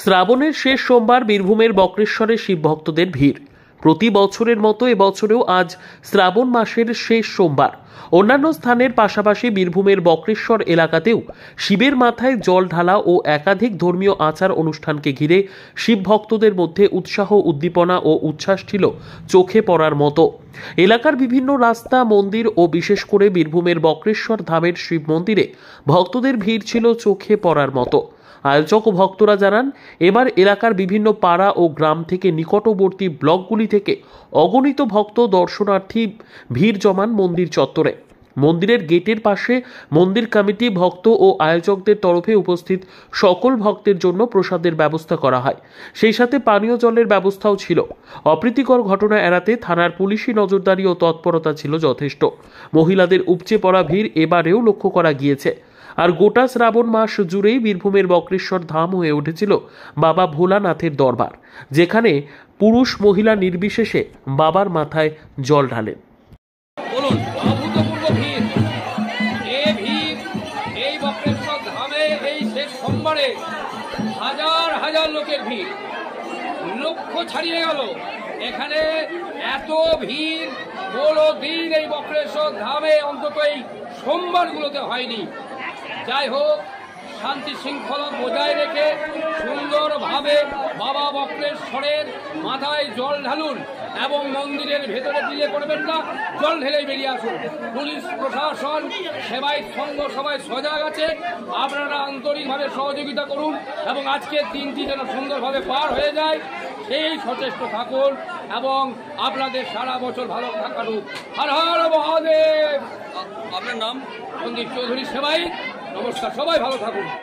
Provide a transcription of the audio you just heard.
শ্রাবণের শেষ সোমবার বীরভূমের বক্রেশ্বরে শিব ভক্তদের ভিড়। প্রতি বছরের মতো এবছরেও আজ শ্রাবণ মাসের শেষ সোমবার। অন্যান্য স্থানের পাশাপাশি বীরভূমের বক্রেশ্বর এলাকাতেও শিবের মাথায় জল ঢালা ও একাধিক ধর্মীয় আচার অনুষ্ঠানকে ঘিরে শিব ভক্তদের মধ্যে উৎসাহ, উদ্দীপনা ও উচ্ছ্বাস ছিল চোখে পড়ার মতো। এলাকার বিভিন্ন রাস্তা, মন্দির ও বিশেষ করে বীরভূমের বক্রেশ্বর ধামের শিব মন্দিরে ভক্তদের ভিড় ছিল চোখে পড়ার মতো। আয়োজক ও ভক্তরা জানান, এবার এলাকার বিভিন্ন পাড়া ও গ্রাম থেকে নিকটবর্তী ব্লকগুলি থেকে অগণিত ভক্ত দর্শনার্থী ভিড় জমান মন্দির চত্বরে। মন্দিরের গেটের পাশে মন্দির কমিটি, ভক্ত ও আয়োজকদের তরফে উপস্থিত সকল ভক্তের জন্য প্রসাদের ব্যবস্থা করা হয়। সেই সাথে পানীয় জলের ব্যবস্থাও ছিল। অপ্রীতিকর ঘটনা এড়াতে থানার পুলিশি নজরদারি ও তৎপরতা ছিল যথেষ্ট। মহিলাদের উপচে পড়া ভিড় এবারেও লক্ষ্য করা গিয়েছে। আর গোটা শ্রাবণ মাস জুড়েই বীরভূমের বক্রেশ্বর ধাম হয়ে উঠেছিল বাবা ভোলানাথের দরবার, যেখানে পুরুষ মহিলা নির্বিশেষে বাবার মাথায় জল ঢালেন। বলুন, অভূতপূর্ব ভিড়। এই বক্রেশ্বর ধামে এই শেষ সোমবারে হাজার হাজার লোকের ভিড়, লক্ষ্য ছাড়িয়ে গেল। এখানে এত ভিড় বড় দিন এই বক্রেশ্বর ধামে অন্তত এই সোমবারগুলোতে হয়নি। যাই হোক, শান্তি শৃঙ্খলা বজায় রেখে সুন্দরভাবে বাবা বক্রেশ্বরের মাথায় জল ঢালুন এবং মন্দিরের ভেতরে দিলে করবেন না, জল ঢেলেই বেরিয়ে আসুন। পুলিশ প্রশাসন, সেবায়ত সংঘ সবাই সজাগ আছে। আপনারা আন্তরিকভাবে সহযোগিতা করুন এবং আজকের দিনটি যেন সুন্দরভাবে পার হয়ে যায় সেই সচেষ্ট থাকুন এবং আপনাদের সারা বছর ভালো কাটুক। হর হর মহাদেব। আপনার নাম? সন্দীপ চৌধুরী, সেবায়ত। নমস্কার, সবাই ভালো থাকুন।